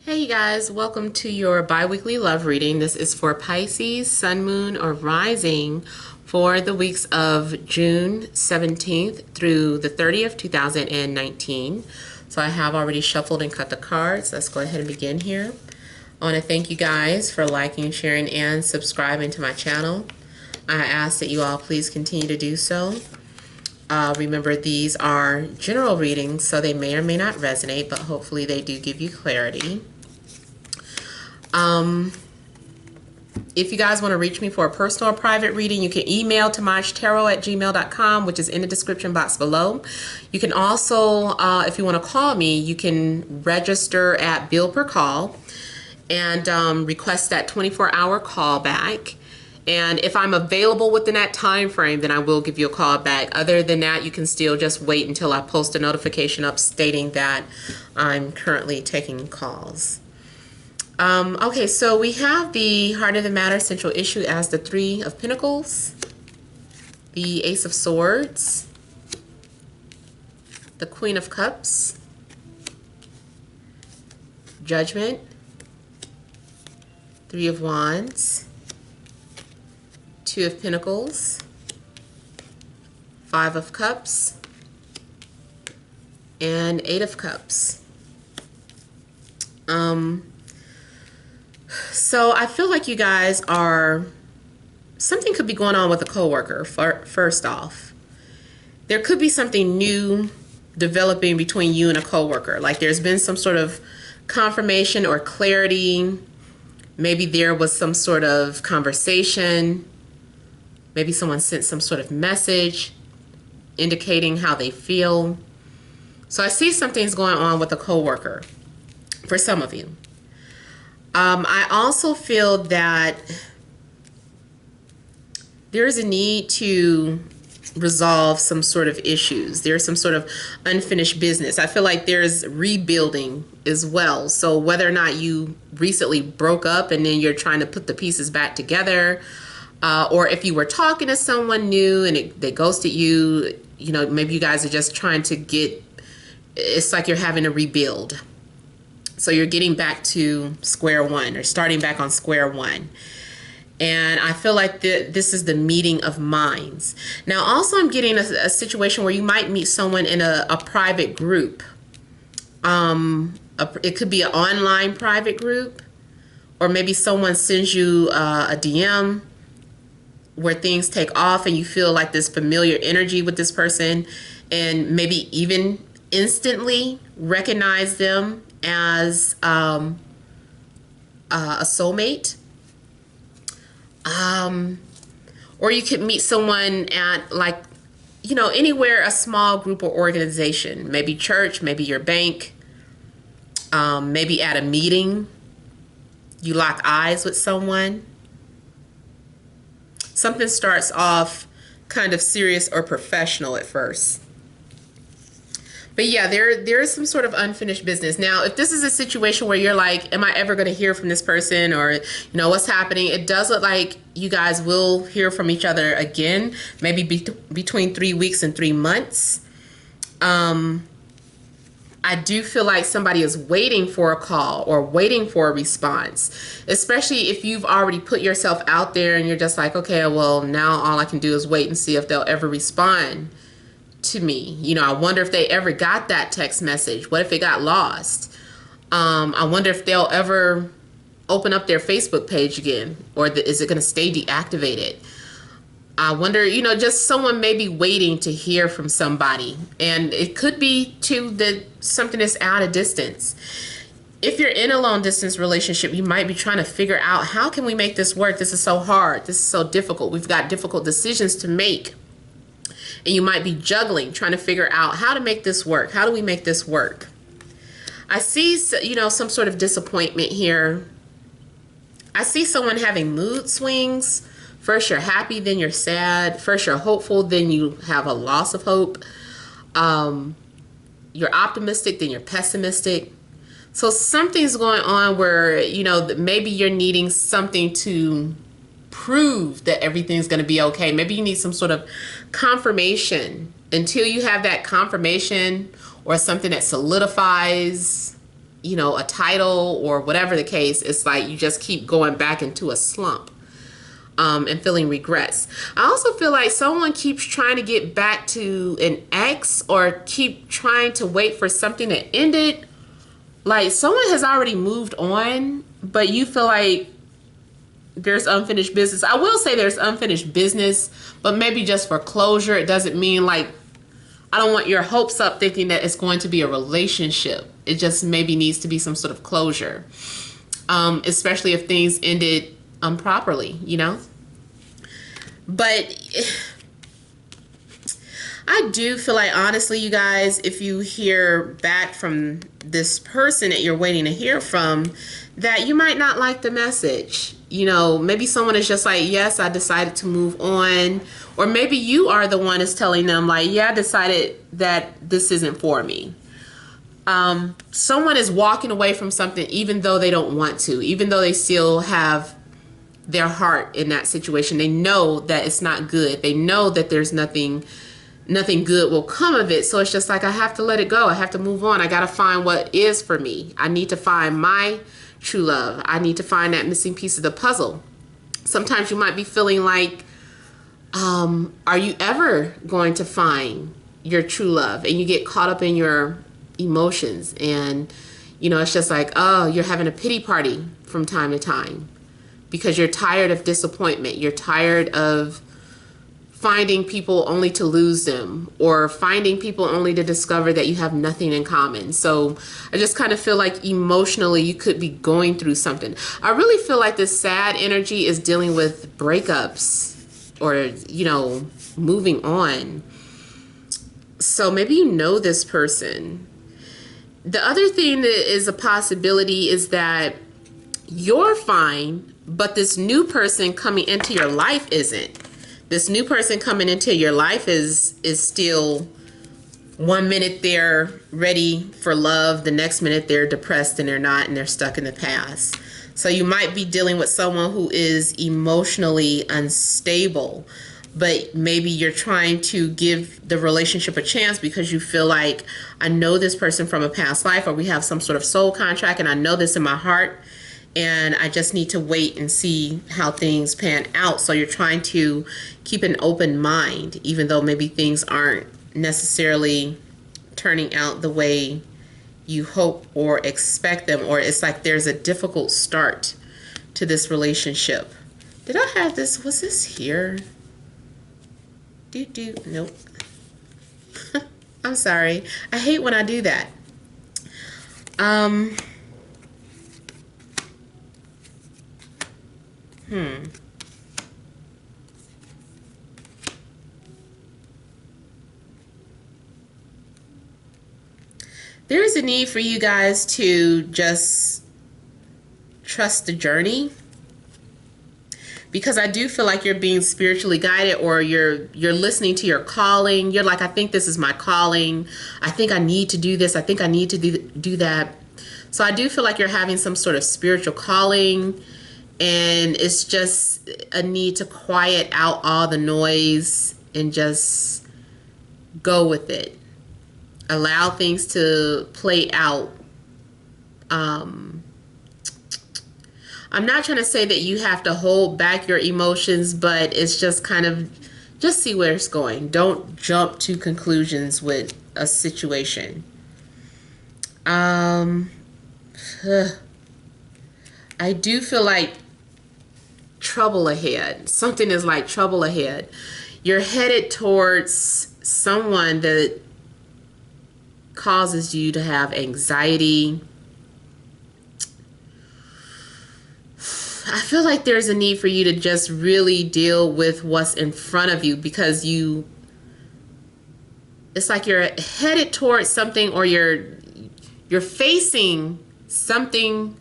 Hey you guys, welcome to your bi-weekly love reading. This is for Pisces, Sun, Moon, or Rising for the weeks of June 17th through the 30th, 2019. So I have already shuffled and cut the cards. Let's go ahead and begin here. I want to thank you guys for liking, sharing, and subscribing to my channel. I ask that you all please continue to do so. Remember, these are general readings, so they may or may not resonate, but hopefully they do give you clarity. If you guys want to reach me for a personal or private reading, you can email TemajTarot@gmail.com, which is in the description box below. You can also, if you want to call me, you can register at bill per call and request that 24-hour call back. And if I'm available within that time frame, then I will give you a call back. Other than that, you can still just wait until I post a notification up stating that I'm currently taking calls. Okay, so we have the heart of the matter central issue as the Three of Pentacles, the Ace of Swords, the Queen of Cups, Judgment, Three of Wands, Two of Pentacles, Five of Cups, and Eight of Cups. So I feel like you guys are, something could be going on with a coworker. First off, there could be something new developing between you and a coworker. Like there's been some sort of confirmation or clarity. Maybe there was some sort of conversation. Maybe someone sent some sort of message indicating how they feel. So I see something's going on with a coworker for some of you. I also feel that there is a need to resolve some sort of issues. There's some sort of unfinished business. I feel like there's rebuilding as well. So whether or not you recently broke up and then you're trying to put the pieces back together, or if you were talking to someone new and they ghosted you, you know, maybe you guys are just trying to get, it's like you're having to rebuild. So you're getting back to square one or starting back on square one. And I feel like this is the meeting of minds. Now, also I'm getting a situation where you might meet someone in a private group. It could be an online private group, or maybe someone sends you a DM where things take off and you feel like this familiar energy with this person, and maybe even instantly recognize them as a soulmate. Or you could meet someone at, like, you know, anywhere, a small group or organization, maybe church, maybe your bank, maybe at a meeting, you lock eyes with someone. Something starts off kind of serious or professional at first. But yeah, there is some sort of unfinished business. Now, if this is a situation where you're like, am I ever going to hear from this person, or, you know, what's happening? It does look like you guys will hear from each other again, maybe between 3 weeks and 3 months. I do feel like somebody is waiting for a call or waiting for a response, especially if you've already put yourself out there and you're just like, okay, well, now all I can do is wait and see if they'll ever respond to me. You know, I wonder if they ever got that text message. What if it got lost? I wonder if they'll ever open up their Facebook page again, or is it going to stay deactivated? I wonder, you know, just someone may be waiting to hear from somebody, and it could be too that something is at a distance. If you're in a long distance relationship, you might be trying to figure out, how can we make this work? This is so hard. This is so difficult. We've got difficult decisions to make. And you might be juggling, trying to figure out how to make this work. How do we make this work? I see, you know, some sort of disappointment here. I see someone having mood swings. First you're happy, then you're sad. First you're hopeful, then you have a loss of hope. You're optimistic, then you're pessimistic. So something's going on where, you know, maybe you're needing something to prove that everything's going to be okay. Maybe you need some sort of confirmation. Until you have that confirmation or something that solidifies you know, a title or whatever the case, it's like you just keep going back into a slump. And feeling regrets. I also feel like someone keeps trying to get back to an ex or keep trying to wait for something that ended. Like someone has already moved on, but you feel like there's unfinished business. I will say there's unfinished business, but maybe just for closure. It doesn't mean like, I don't want your hopes up thinking that it's going to be a relationship. It just maybe needs to be some sort of closure. Especially if things ended improperly, you know? But I do feel like, honestly, you guys, if you hear back from this person that you're waiting to hear from, that you might not like the message. You know, maybe someone is just like, yes, I decided to move on. Or maybe you are the one that's telling them like, yeah, I decided that this isn't for me. Someone is walking away from something even though they don't want to, even though they still have their heart in that situation. They know that it's not good. They know that there's nothing good will come of it. So it's just like, I have to let it go. I have to move on. I got to find what is for me. I need to find my true love. I need to find that missing piece of the puzzle. Sometimes you might be feeling like, are you ever going to find your true love? And you get caught up in your emotions, and you know, it's just like, oh, you're having a pity party from time to time because you're tired of disappointment. You're tired of finding people only to lose them, or finding people only to discover that you have nothing in common. So I just kind of feel like emotionally you could be going through something. I really feel like this sad energy is dealing with breakups or, you know, moving on. So maybe you know this person. The other thing that is a possibility is that you're fine, but this new person coming into your life isn't. This new person coming into your life is still, 1 minute they're ready for love, the next minute they're depressed and they're not, and they're stuck in the past. So you might be dealing with someone who is emotionally unstable, but maybe you're trying to give the relationship a chance because you feel like, I know this person from a past life, or we have some sort of soul contract, and I know this in my heart, and I just need to wait and see how things pan out. So you're trying to keep an open mind, even though maybe things aren't necessarily turning out the way you hope or expect them, or it's like there's a difficult start to this relationship. Did I have this? Was this here? Nope. I'm sorry. I hate when I do that. There's a need for you guys to just trust the journey, because I do feel like you're being spiritually guided, or you're listening to your calling. You're like, I think this is my calling. I think I need to do this. I think I need to do that. So I do feel like you're having some sort of spiritual calling, and it's just a need to quiet out all the noise and just go with it. Allow things to play out. I'm not trying to say that you have to hold back your emotions, but it's just kind of, just see where it's going. Don't jump to conclusions with a situation. I do feel like trouble ahead. Something is like trouble ahead. You're headed towards someone that causes you to have anxiety. I feel like there's a need for you to just really deal with what's in front of you, because it's like you're headed towards something, or you're facing something,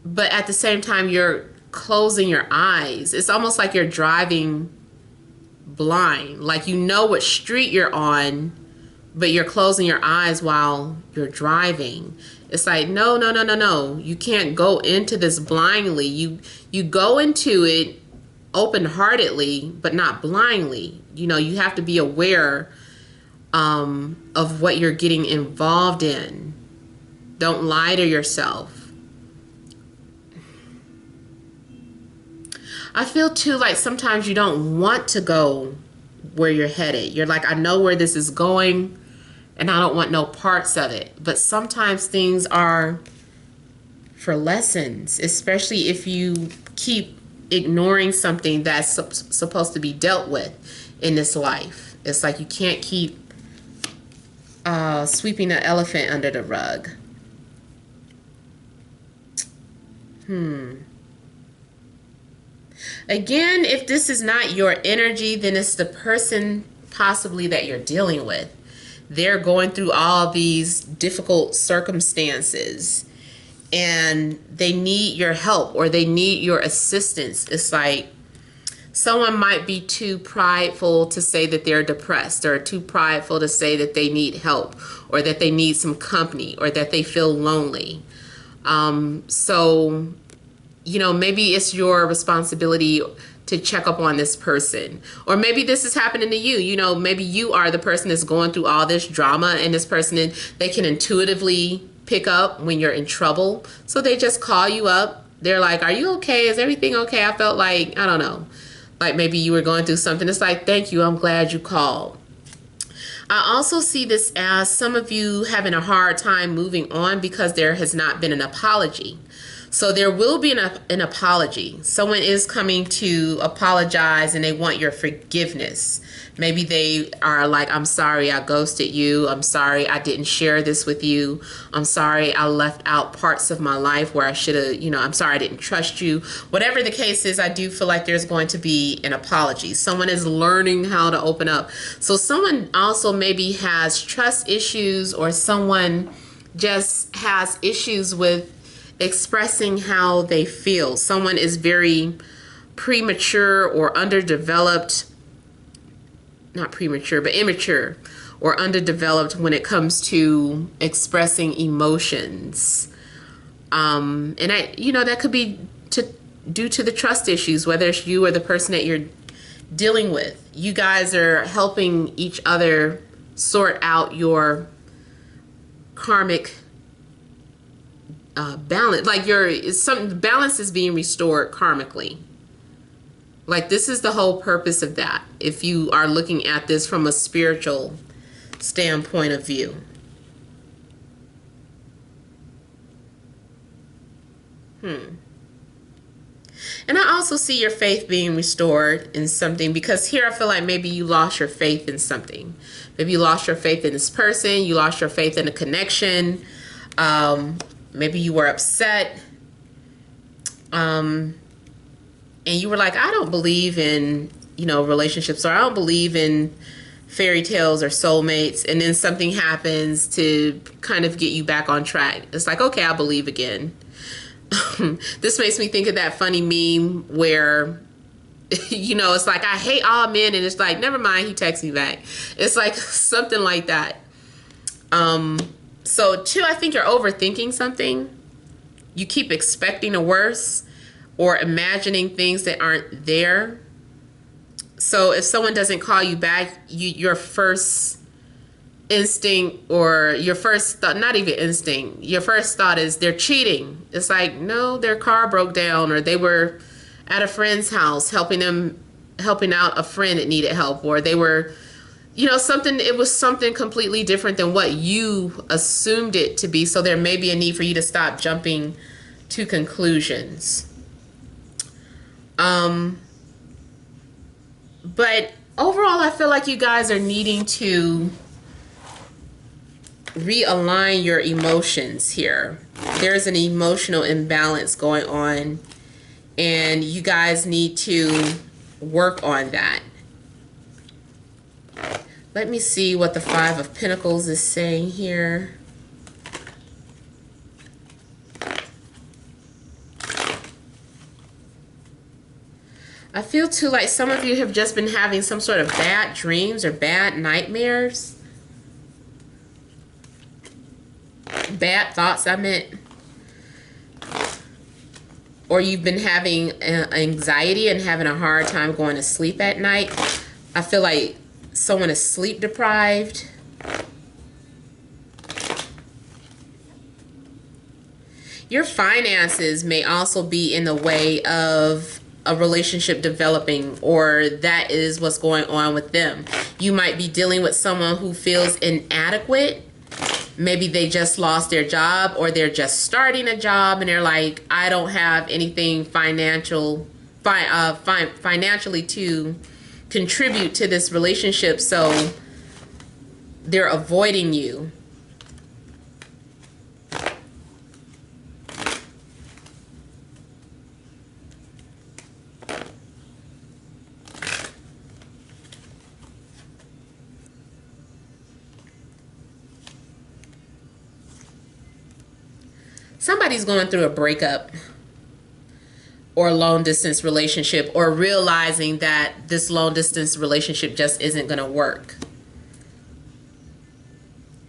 but at the same time you're closing your eyes. It's almost like you're driving blind, like you know what street you're on, but you're closing your eyes while you're driving. It's like, no. You can't go into this blindly. You go into it open-heartedly, but not blindly. You know, you have to be aware of what you're getting involved in. Don't lie to yourself. I feel too like sometimes you don't want to go where you're headed. You're like, I know where this is going and I don't want no parts of it. But sometimes things are for lessons, especially if you keep ignoring something that's supposed to be dealt with in this life. It's like you can't keep sweeping the elephant under the rug. Again, if this is not your energy, then it's the person possibly that you're dealing with. They're going through all these difficult circumstances and they need your help or they need your assistance. It's like someone might be too prideful to say that they're depressed, or too prideful to say that they need help, or that they need some company, or that they feel lonely. So, you know, maybe it's your responsibility to check up on this person. Or maybe this is happening to you. You know, maybe you are the person that's going through all this drama, and this person, they can intuitively pick up when you're in trouble. So they just call you up. They're like, are you okay? Is everything okay? I felt like, I don't know, like maybe you were going through something. It's like, thank you, I'm glad you called. I also see this as some of you having a hard time moving on because there has not been an apology. So there will be an apology. Someone is coming to apologize and they want your forgiveness. Maybe they are like, I'm sorry I ghosted you. I'm sorry I didn't share this with you. I'm sorry I left out parts of my life where I should have, you know, I'm sorry I didn't trust you. Whatever the case is, I do feel like there's going to be an apology. Someone is learning how to open up. So someone also maybe has trust issues, or someone just has issues with expressing how they feel. Someone is very premature or underdeveloped, not premature, but immature or underdeveloped when it comes to expressing emotions. And you know, that could be due to the trust issues, whether it's you or the person that you're dealing with. You guys are helping each other sort out your karmic balance. Like balance is being restored karmically. Like this is the whole purpose of that, if you are looking at this from a spiritual standpoint of view. And I also see your faith being restored in something, because here I feel like maybe you lost your faith in something. Maybe you lost your faith in this person. You lost your faith in a connection. Maybe you were upset. And you were like, I don't believe in, you know, relationships, or I don't believe in fairy tales or soulmates. And then something happens to kind of get you back on track. It's like, okay, I believe again. This makes me think of that funny meme where, you know, it's like, I hate all men. And it's like, never mind, he texts me back. It's like something like that. So two, I think you're overthinking something. You keep expecting the worst or imagining things that aren't there. So if someone doesn't call you back, your first instinct, or your first thought, not even instinct, your first thought is they're cheating. It's like, no, their car broke down, or they were at a friend's house helping out a friend that needed help, or they were, you know, it was something completely different than what you assumed it to be. So there may be a need for you to stop jumping to conclusions. But overall, I feel like you guys are needing to realign your emotions here. There's an emotional imbalance going on, and you guys need to work on that. Let me see what the Five of Pentacles is saying here. I feel too like some of you have just been having some sort of bad dreams or bad nightmares. Bad thoughts, I meant. Or you've been having anxiety and having a hard time going to sleep at night. I feel like someone is sleep deprived. Your finances may also be in the way of a relationship developing, or that is what's going on with them. You might be dealing with someone who feels inadequate. Maybe they just lost their job, or they're just starting a job and they're like, I don't have anything financially to contribute to this relationship, so they're avoiding you. Somebody's going through a breakup or a long distance relationship, or realizing that this long distance relationship just isn't going to work.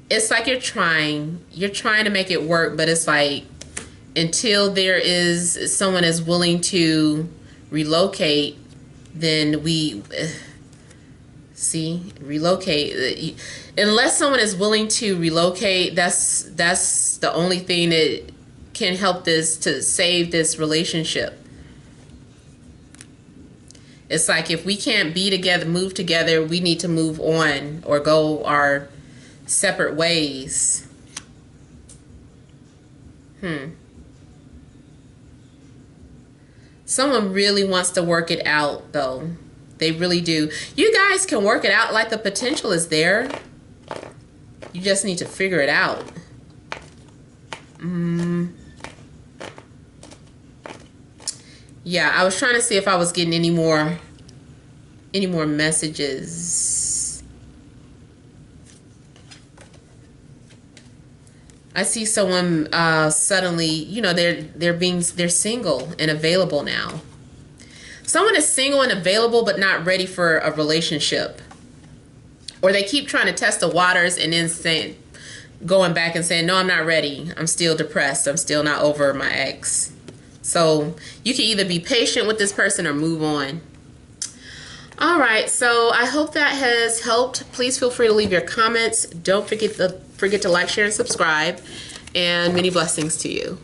It's like you're trying to make it work, but it's like until someone is willing to relocate, then relocate. Unless someone is willing to relocate, that's the only thing that can help to save this relationship. It's like, if we can't be together, move together, we need to move on or go our separate ways. Someone really wants to work it out, though. They really do. You guys can work it out. Like, the potential is there. You just need to figure it out. Yeah, I was trying to see if I was getting any more messages. I see someone suddenly, they're single and available now. Someone is single and available but not ready for a relationship. Or they keep trying to test the waters and then going back and saying, no, I'm not ready. I'm still depressed. I'm still not over my ex. So you can either be patient with this person or move on. All right, so I hope that has helped. Please feel free to leave your comments. Don't forget to like, share, and subscribe. And many blessings to you.